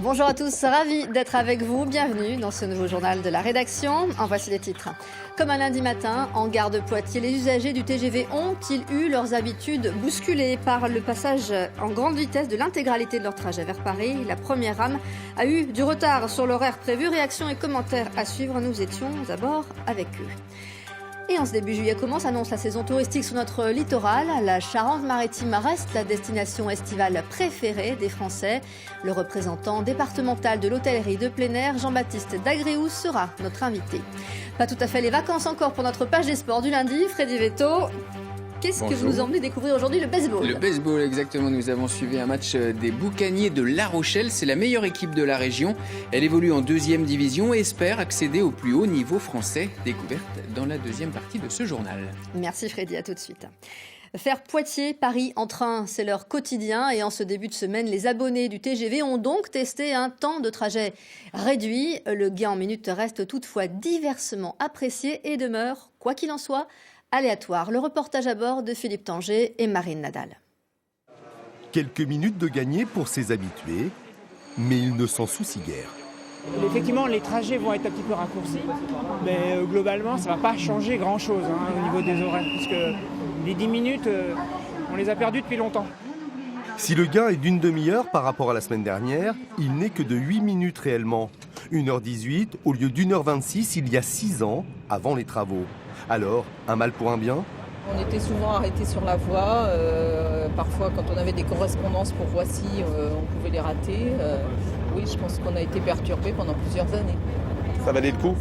Bonjour à tous, ravi d'être avec vous. Bienvenue dans ce nouveau journal de la rédaction. En voici les titres. Comme un lundi matin, en gare de Poitiers, les usagers du TGV ont-ils eu leurs habitudes bousculées par le passage en grande vitesse de l'intégralité de leur trajet vers Paris? La première rame a eu du retard sur l'horaire prévu. Réactions et commentaires à suivre. Nous étions à bord avec eux. Et en ce début juillet commence, annonce la saison touristique sur notre littoral. La Charente-Maritime reste la destination estivale préférée des Français. Le représentant départemental de l'hôtellerie de plein air, Jean-Baptiste Dagréou, sera notre invité. Pas tout à fait les vacances encore pour notre page des sports du lundi. Freddy Vetto, qu'est-ce que vous nous emmenez découvrir aujourd'hui? Le baseball. Le baseball, exactement. Nous avons suivi un match des Boucaniers de La Rochelle. C'est la meilleure équipe de la région. Elle évolue en 2e division et espère accéder au plus haut niveau français. Découverte dans la deuxième partie de ce journal. Merci Freddy, à tout de suite. Faire Poitiers-Paris en train, c'est leur quotidien. Et en ce début de semaine, les abonnés du TGV ont donc testé un temps de trajet réduit. Le gain en minutes reste toutefois diversement apprécié et demeure, quoi qu'il en soit, aléatoire. Le reportage à bord de Philippe Tanger et Marine Nadal. Quelques minutes de gagné pour ses habitués, mais ils ne s'en soucient guère. Effectivement, les trajets vont être un petit peu raccourcis, mais globalement, ça ne va pas changer grand-chose au niveau des horaires, puisque les 10 minutes, on les a perdues depuis longtemps. Si le gain est d'une demi-heure par rapport à la semaine dernière, il n'est que de 8 minutes réellement. 1h18 au lieu d'1h26 il y a 6 ans, avant les travaux. Alors, un mal pour un bien ? On était souvent arrêtés sur la voie. Parfois, quand on avait des correspondances pour Voici, on pouvait les rater. Oui, je pense qu'on a été perturbés pendant plusieurs années. Ça valait le coup ?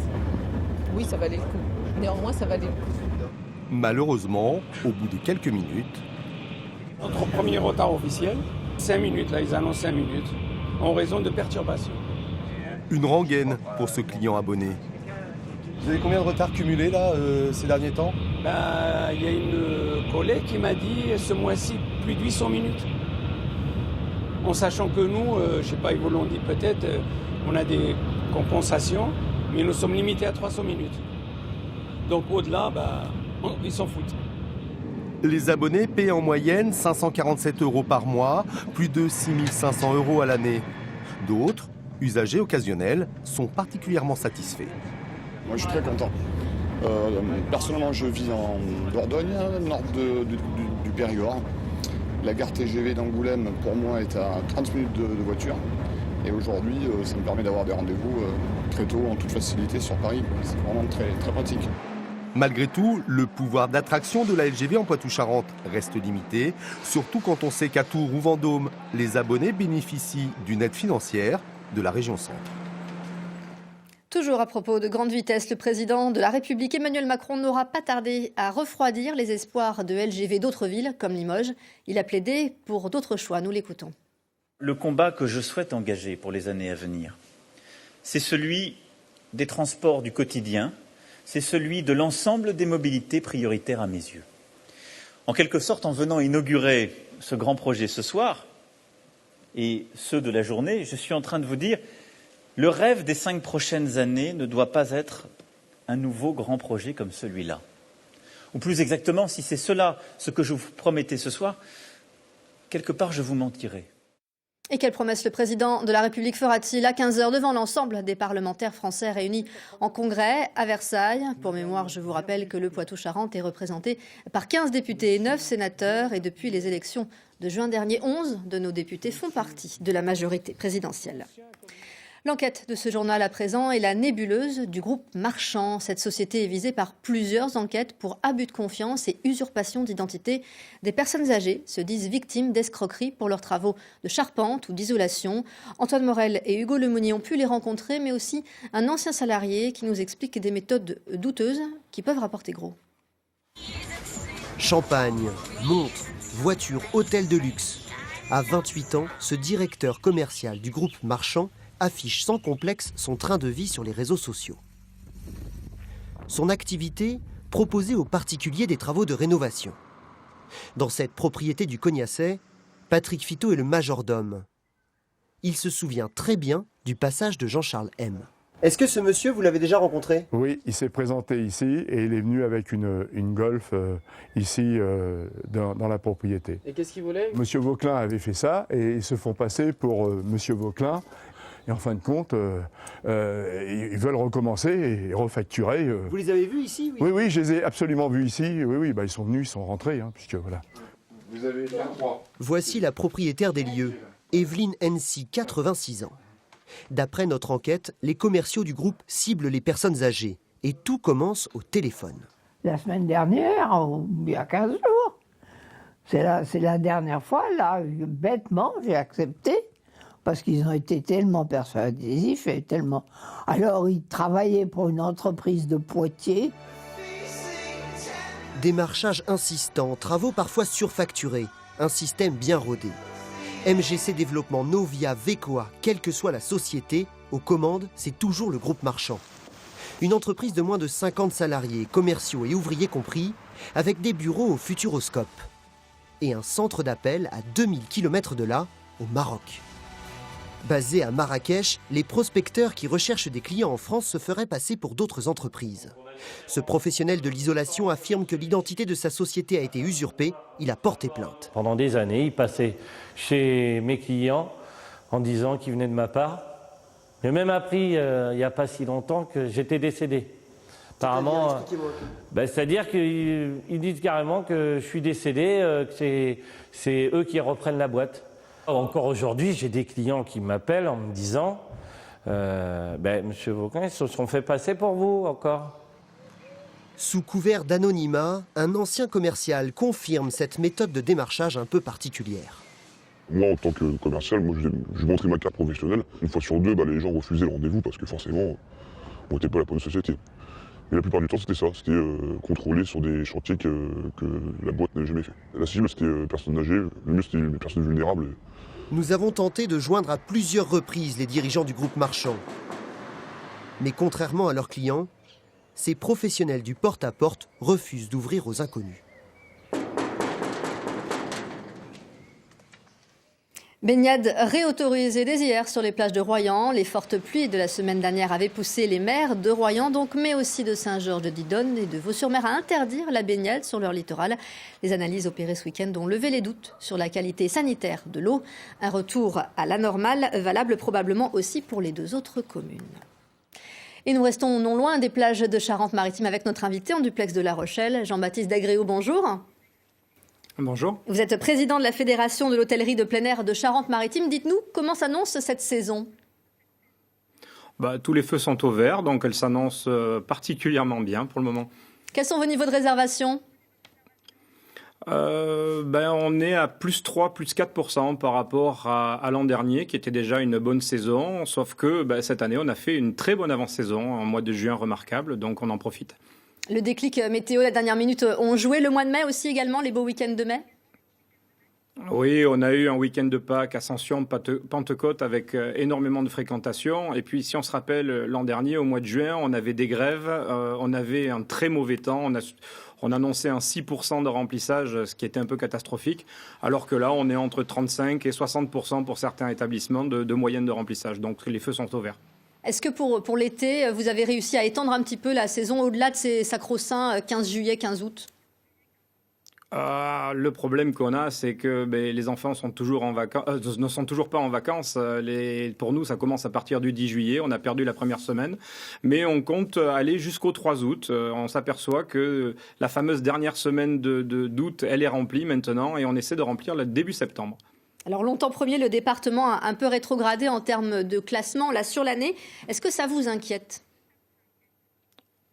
Oui, ça valait le coup. Néanmoins, ça valait le coup. Malheureusement, au bout de quelques minutes... Notre premier retard officiel, 5 minutes, là ils annoncent 5 minutes, en raison de perturbations. Une rengaine pour ce client abonné. Vous avez combien de retards cumulés là ces derniers temps ? Il y a une collègue qui m'a dit ce mois-ci plus de 800 minutes. En sachant que nous, je ne sais pas, ils vous l'ont dit peut-être, on a des compensations, mais nous sommes limités à 300 minutes. Donc au-delà, ils s'en foutent. Les abonnés paient en moyenne 547 € par mois, plus de 6 500 € à l'année. D'autres, usagers occasionnels, sont particulièrement satisfaits. Moi, je suis très content. Personnellement, je vis en Dordogne, nord du Périgord. La gare TGV d'Angoulême, pour moi, est à 30 minutes de voiture. Et aujourd'hui, ça me permet d'avoir des rendez-vous très tôt, en toute facilité, sur Paris. C'est vraiment très, très pratique. Malgré tout, le pouvoir d'attraction de la LGV en Poitou-Charentes reste limité, surtout quand on sait qu'à Tours ou Vendôme, les abonnés bénéficient d'une aide financière de la région Centre. Toujours à propos de grande vitesse, le président de la République Emmanuel Macron n'aura pas tardé à refroidir les espoirs de LGV d'autres villes comme Limoges. Il a plaidé pour d'autres choix. Nous l'écoutons. Le combat que je souhaite engager pour les années à venir, c'est celui des transports du quotidien, c'est celui de l'ensemble des mobilités prioritaires à mes yeux. En quelque sorte, en venant inaugurer ce grand projet ce soir, et ceux de la journée, je suis en train de vous dire, le rêve des 5 prochaines années ne doit pas être un nouveau grand projet comme celui-là. Ou plus exactement, si c'est cela ce que je vous promettais ce soir, quelque part je vous mentirai. Et quelle promesse le président de la République fera-t-il à 15h devant l'ensemble des parlementaires français réunis en congrès à Versailles? Pour mémoire, je vous rappelle que le Poitou-Charentes est représenté par 15 députés et 9 sénateurs. Et depuis les élections de juin dernier, 11 de nos députés font partie de la majorité présidentielle. L'enquête de ce journal à présent est la nébuleuse du groupe Marchand. Cette société est visée par plusieurs enquêtes pour abus de confiance et usurpation d'identité. Des personnes âgées se disent victimes d'escroqueries pour leurs travaux de charpente ou d'isolation. Antoine Morel et Hugo Lemonnier ont pu les rencontrer, mais aussi un ancien salarié qui nous explique des méthodes douteuses qui peuvent rapporter gros. Champagne, montres, voitures, hôtels de luxe. À 28 ans, ce directeur commercial du groupe Marchand affiche sans complexe son train de vie sur les réseaux sociaux. Son activité, proposer aux particuliers des travaux de rénovation. Dans cette propriété du Cognacet, Patrick Fiteau est le majordome. Il se souvient très bien du passage de Jean-Charles M. Est-ce que ce monsieur, vous l'avez déjà rencontré ? Oui, il s'est présenté ici et il est venu avec une Golf ici dans la propriété. Et qu'est-ce qu'il voulait ? Monsieur Vauquelin avait fait ça et ils se font passer pour Monsieur Vauquelin. Et en fin de compte, ils veulent recommencer et refacturer. Vous les avez vus ici? Oui, je les ai absolument vus ici. Oui, ils sont venus, ils sont rentrés, puisque voilà. Vous avez la 3. Voici la propriétaire des lieux, Evelyne Hensi, 86 ans. D'après notre enquête, les commerciaux du groupe ciblent les personnes âgées. Et tout commence au téléphone. La semaine dernière, il y a 15 jours, c'est la dernière fois, là, bêtement, j'ai accepté, parce qu'ils ont été tellement persuasifs et tellement... Alors, ils travaillaient pour une entreprise de Poitiers. Démarchage insistant, travaux parfois surfacturés, un système bien rodé. MGC Développement, Novia, Vecoa, quelle que soit la société, aux commandes, c'est toujours le groupe marchand. Une entreprise de moins de 50 salariés, commerciaux et ouvriers compris, avec des bureaux au Futuroscope. Et un centre d'appel à 2000 km de là, au Maroc. Basés à Marrakech, les prospecteurs qui recherchent des clients en France se feraient passer pour d'autres entreprises. Ce professionnel de l'isolation affirme que l'identité de sa société a été usurpée. Il a porté plainte. Pendant des années, il passait chez mes clients en disant qu'il venait de ma part. J'ai même appris il n'y a pas si longtemps que j'étais décédé. Apparemment, c'est-à-dire qu'ils disent carrément que je suis décédé, que c'est eux qui reprennent la boîte. Encore aujourd'hui, j'ai des clients qui m'appellent en me disant Monsieur Vauquin, ils se sont fait passer pour vous encore. Sous couvert d'anonymat, un ancien commercial confirme cette méthode de démarchage un peu particulière. Moi, en tant que commercial, je montrais ma carte professionnelle. Une fois sur deux, les gens refusaient le rendez-vous parce que forcément, on n'était pas la bonne société. Mais la plupart du temps, c'était ça. C'était contrôler sur des chantiers que la boîte n'avait jamais fait. La cible, c'était personnes âgées. Le mieux, c'était les personnes vulnérables. Nous avons tenté de joindre à plusieurs reprises les dirigeants du groupe marchand. Mais contrairement à leurs clients, ces professionnels du porte-à-porte refusent d'ouvrir aux inconnus. Baignade réautorisée dès hier sur les plages de Royan. Les fortes pluies de la semaine dernière avaient poussé les maires de Royan, mais aussi de Saint-Georges-de-Didonne et de Vaux-sur-Mer à interdire la baignade sur leur littoral. Les analyses opérées ce week-end ont levé les doutes sur la qualité sanitaire de l'eau. Un retour à la normale, valable probablement aussi pour les 2 autres communes. Et nous restons non loin des plages de Charente-Maritime avec notre invité en duplex de La Rochelle, Jean-Baptiste Dagréau, bonjour. Bonjour. Vous êtes président de la Fédération de l'hôtellerie de plein air de Charente-Maritime. Dites-nous, comment s'annonce cette saison ? Tous les feux sont au vert, donc elle s'annonce particulièrement bien pour le moment. Quels sont vos niveaux de réservation ? On est à plus 3, plus 4% par rapport à l'an dernier, qui était déjà une bonne saison. Sauf que cette année, on a fait une très bonne avant-saison, un mois de juin remarquable, donc on en profite. Le déclic météo, la dernière minute, ont joué le mois de mai aussi également, les beaux week-ends de mai ? Oui, on a eu un week-end de Pâques, Ascension, Pentecôte avec énormément de fréquentation. Et puis, si on se rappelle, l'an dernier, au mois de juin, on avait des grèves, on avait un très mauvais temps. On annonçait un 6% de remplissage, ce qui était un peu catastrophique. Alors que là, on est entre 35 et 60% pour certains établissements de moyenne de remplissage. Donc, les feux sont au vert. Est-ce que pour l'été, vous avez réussi à étendre un petit peu la saison au-delà de ces sacro-saints 15 juillet, 15 août ? Le problème qu'on a, c'est que les enfants sont toujours ne sont toujours pas en vacances. Pour nous, ça commence à partir du 10 juillet. On a perdu la première semaine. Mais on compte aller jusqu'au 3 août. On s'aperçoit que la fameuse dernière semaine d'août, elle est remplie maintenant. Et on essaie de remplir le début septembre. Alors longtemps premier, le département a un peu rétrogradé en termes de classement là sur l'année. Est-ce que ça vous inquiète ?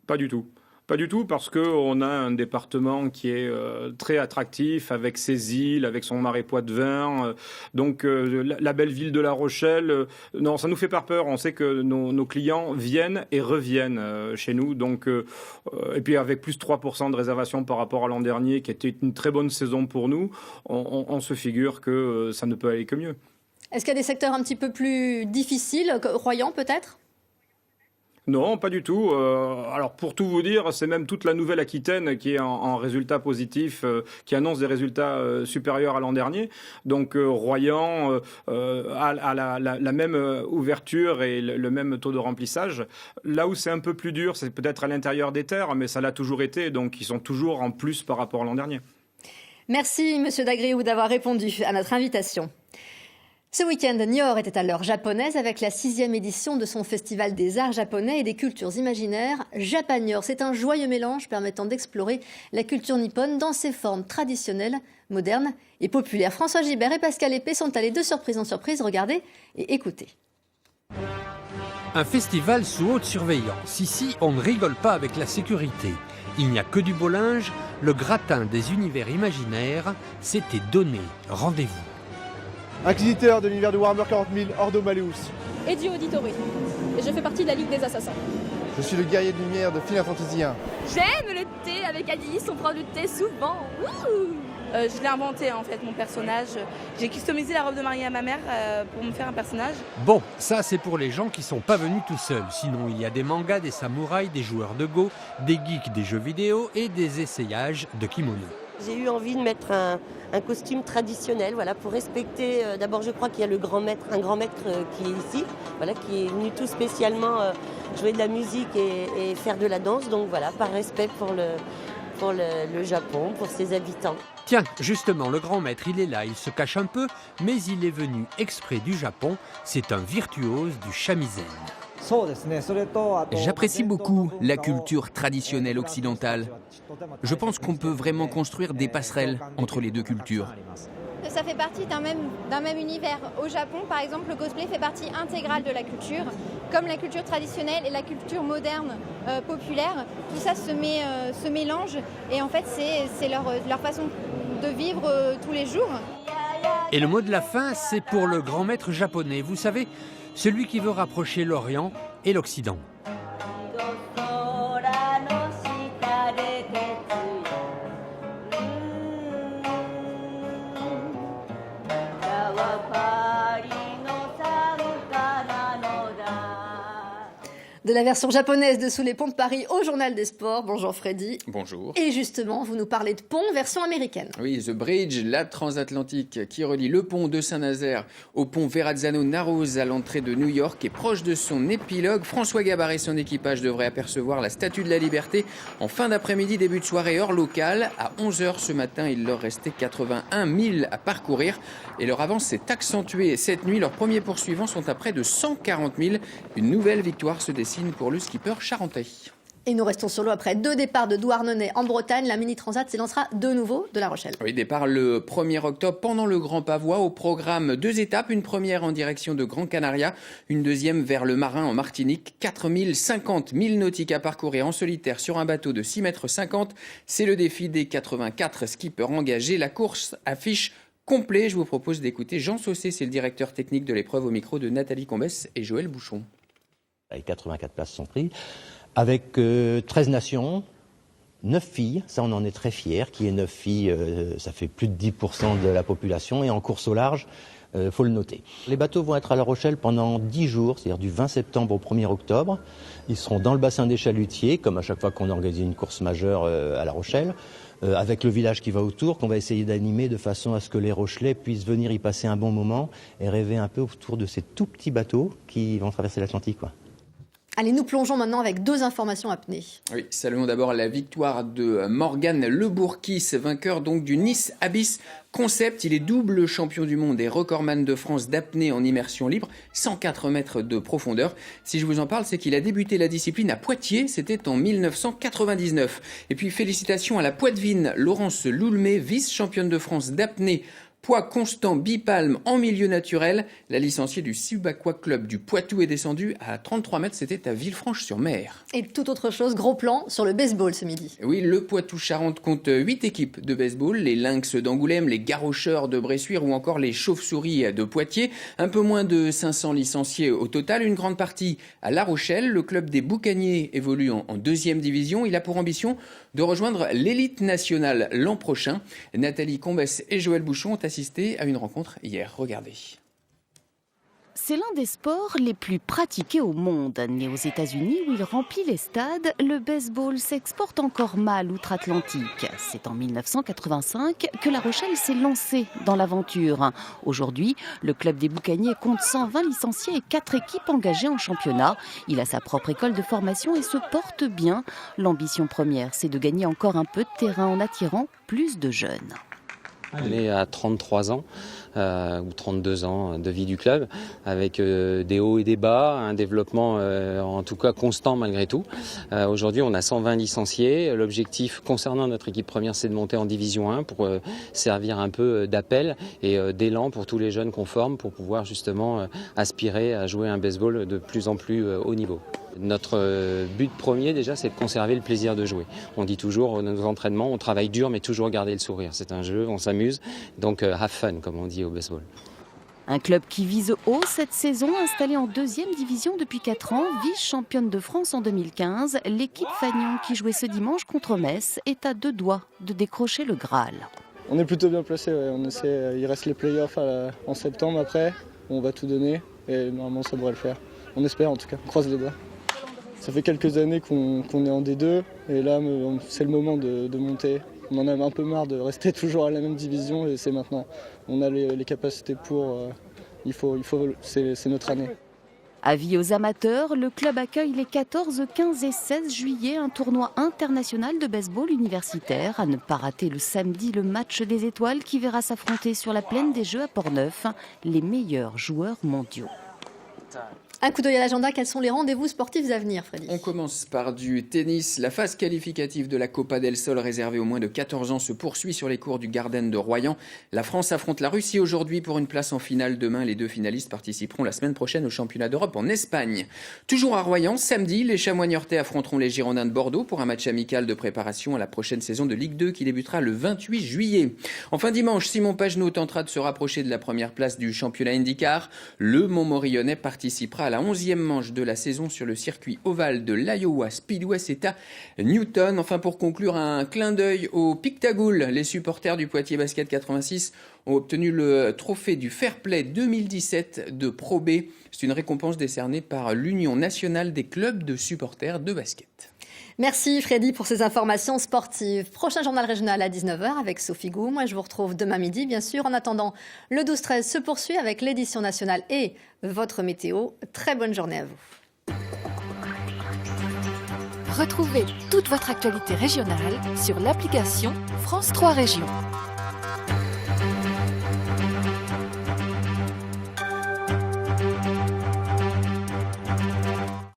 Pas du tout. Pas du tout, parce qu'on a un département qui est très attractif, avec ses îles, avec son marais Poitevin. Donc la belle ville de La Rochelle, non, ça nous fait pas peur. On sait que nos clients viennent et reviennent chez nous. Donc, et puis avec plus de 3% de réservation par rapport à l'an dernier, qui était une très bonne saison pour nous, on se figure que ça ne peut aller que mieux. Est-ce qu'il y a des secteurs un petit peu plus difficiles, Royan peut-être ? Non, pas du tout. Alors pour tout vous dire, c'est même toute la Nouvelle-Aquitaine qui est en résultats positifs, qui annonce des résultats supérieurs à l'an dernier. Donc Royan a la même ouverture et le même taux de remplissage. Là où c'est un peu plus dur, c'est peut-être à l'intérieur des terres, mais ça l'a toujours été. Donc ils sont toujours en plus par rapport à l'an dernier. Merci Monsieur Dagréou d'avoir répondu à notre invitation. Ce week-end, Niort était à l'heure japonaise avec la 6e édition de son festival des arts japonais et des cultures imaginaires, Japanior. C'est un joyeux mélange permettant d'explorer la culture nippone dans ses formes traditionnelles, modernes et populaires. François Gibert et Pascal Épée sont allés de surprise en surprise. Regardez et écoutez. Un festival sous haute surveillance. Ici, on ne rigole pas avec la sécurité. Il n'y a que du beau linge. Le gratin des univers imaginaires s'était donné rendez-vous. Inquisiteur de l'univers de Warhammer 40 000, Ordo Malleus. Ezio Auditore. Et je fais partie de la Ligue des Assassins. Je suis le guerrier de lumière de Final Fantasy 1. J'aime le thé avec Alice, on prend du thé souvent. Je l'ai inventé en fait, mon personnage. J'ai customisé la robe de mariée à ma mère pour me faire un personnage. Bon, ça c'est pour les gens qui sont pas venus tout seuls. Sinon il y a des mangas, des samouraïs, des joueurs de Go, des geeks des jeux vidéo et des essayages de kimono. J'ai eu envie de mettre un costume traditionnel, voilà, pour respecter. D'abord, je crois qu'il y a un grand maître qui est ici, voilà, qui est venu tout spécialement jouer de la musique et faire de la danse. Donc voilà, par respect pour le Japon, pour ses habitants. Tiens, justement, le grand maître, il est là, il se cache un peu, mais il est venu exprès du Japon. C'est un virtuose du shamisen. J'apprécie beaucoup la culture traditionnelle occidentale. Je pense qu'on peut vraiment construire des passerelles entre les deux cultures. Ça fait partie d'un même univers. Au Japon, par exemple, le cosplay fait partie intégrale de la culture, comme la culture traditionnelle et la culture moderne populaire. Tout ça se mélange et en fait, c'est leur façon de vivre tous les jours. Et le mot de la fin, c'est pour le grand maître japonais. Vous savez, celui qui veut rapprocher l'Orient et l'Occident. De la version japonaise de Sous les ponts de Paris au Journal des Sports. Bonjour Freddy. Bonjour. Et justement, vous nous parlez de pont version américaine. Oui, The Bridge, la transatlantique qui relie le pont de Saint-Nazaire au pont Verrazzano-Narrows à l'entrée de New York est proche de son épilogue. François Gabard et son équipage devraient apercevoir la Statue de la Liberté en fin d'après-midi, début de soirée heure locale. À 11h ce matin, il leur restait 81 000 à parcourir et leur avance s'est accentuée. Cette nuit, leurs premiers poursuivants sont à près de 140 000. Une nouvelle victoire se dessine pour le skipper charentais. Et nous restons sur l'eau après 2 départs de Douarnenez en Bretagne. La mini transat s'élancera de nouveau de La Rochelle. Oui, départ le 1er octobre pendant le Grand Pavois. Au programme 2 étapes, une première en direction de Gran Canaria, une deuxième vers le Marin en Martinique. 4050 milles nautiques à parcourir en solitaire sur un bateau de 6,50 m. C'est le défi des 84 skippers engagés. La course affiche complet. Je vous propose d'écouter Jean Saucé, c'est le directeur technique de l'épreuve au micro de Nathalie Combès et Joël Bouchon. 84 places sont prises, avec 13 nations, 9 filles, ça on en est très fiers, qui est 9 filles, ça fait plus de 10% de la population, et en course au large, faut le noter. Les bateaux vont être à La Rochelle pendant 10 jours, c'est-à-dire du 20 septembre au 1er octobre. Ils seront dans le bassin des Chalutiers, comme à chaque fois qu'on organise une course majeure à La Rochelle, avec le village qui va autour, qu'on va essayer d'animer de façon à ce que les Rochelais puissent venir y passer un bon moment et rêver un peu autour de ces tout petits bateaux qui vont traverser l'Atlantique, quoi. Allez, nous plongeons maintenant avec 2 informations apnées. Oui, saluons d'abord la victoire de Morgan Le Bourquis, vainqueur donc du Nice Abyss Concept. Il est double champion du monde et recordman de France d'apnée en immersion libre, 104 mètres de profondeur. Si je vous en parle, c'est qu'il a débuté la discipline à Poitiers, c'était en 1999. Et puis félicitations à la Poitevine, Laurence Loulmé, vice-championne de France d'apnée poids constant bipalme en milieu naturel. La licenciée du Subaqua Club du Poitou est descendue à 33 mètres, c'était à Villefranche-sur-Mer. Et toute autre chose, gros plan sur le baseball ce midi. Oui, le Poitou-Charentes compte 8 équipes de baseball, les Lynx d'Angoulême, les Garrocheurs de Bressuire ou encore les Chauves-souris de Poitiers. Un peu moins de 500 licenciés au total, une grande partie à La Rochelle. Le club des Boucaniers évolue en 2e division. Il a pour ambition de rejoindre l'élite nationale l'an prochain. Nathalie Combès et Joël Bouchon ont assisté à une rencontre hier. Regardez. C'est l'un des sports les plus pratiqués au monde. Né aux États-Unis où il remplit les stades, le baseball s'exporte encore mal outre-Atlantique. C'est en 1985 que La Rochelle s'est lancée dans l'aventure. Aujourd'hui, le club des Boucaniers compte 120 licenciés et 4 équipes engagées en championnat. Il a sa propre école de formation et se porte bien. L'ambition première, c'est de gagner encore un peu de terrain en attirant plus de jeunes. On est à 33 ans ou 32 ans de vie du club, avec des hauts et des bas, un développement en tout cas constant malgré tout. Aujourd'hui, on a 120 licenciés. L'objectif concernant notre équipe première, c'est de monter en division 1 pour servir un peu d'appel et d'élan pour tous les jeunes qu'on forme pour pouvoir justement aspirer à jouer un baseball de plus en plus haut niveau. Notre but premier déjà, c'est de conserver le plaisir de jouer. On dit toujours dans nos entraînements, on travaille dur mais toujours garder le sourire. C'est un jeu, on s'amuse, donc have fun comme on dit au baseball. Un club qui vise haut cette saison, installé en 2e division depuis 4 ans, vice-championne de France en 2015, l'équipe Fagnon qui jouait ce dimanche contre Metz est à 2 doigts de décrocher le Graal. On est plutôt bien placé, ouais. Il reste les playoffs en septembre après, on va tout donner et normalement ça devrait le faire. On espère en tout cas, on croise les doigts. Ça fait quelques années qu'on est en D2 et là c'est le moment de monter. On en a un peu marre de rester toujours à la même division et c'est maintenant. On a les capacités pour, c'est notre année. Avis aux amateurs, le club accueille les 14, 15 et 16 juillet un tournoi international de baseball universitaire. À ne pas rater le samedi le match des étoiles qui verra s'affronter sur la plaine des Jeux à Portneuf les meilleurs joueurs mondiaux. Un coup d'œil à l'agenda, quels sont les rendez-vous sportifs à venir, Freddy? On commence par du tennis. La phase qualificative de la Copa del Sol réservée aux moins de 14 ans se poursuit sur les cours du Garden de Royan. La France affronte la Russie aujourd'hui pour une place en finale. Demain, les 2 finalistes participeront la semaine prochaine au championnat d'Europe en Espagne. Toujours à Royan, samedi, les Chamois niortais affronteront les Girondins de Bordeaux pour un match amical de préparation à la prochaine saison de Ligue 2 qui débutera le 28 juillet. Enfin, dimanche, Simon Pagenaud tentera de se rapprocher de la première place du championnat IndyCar. Le Montmorillonnais participera à la 11e manche de la saison sur le circuit ovale de l'Iowa Speedway, c'est à Newton. Enfin, pour conclure, un clin d'œil au Pictagoul. Les supporters du Poitiers Basket 86 ont obtenu le trophée du Fair Play 2017 de Pro B. C'est une récompense décernée par l'Union nationale des clubs de supporters de basket. Merci Freddy pour ces informations sportives. Prochain journal régional à 19h avec Sophie Gou. Moi, je vous retrouve demain midi, bien sûr. En attendant, le 12-13 se poursuit avec l'édition nationale et votre météo. Très bonne journée à vous. Retrouvez toute votre actualité régionale sur l'application France 3 Régions.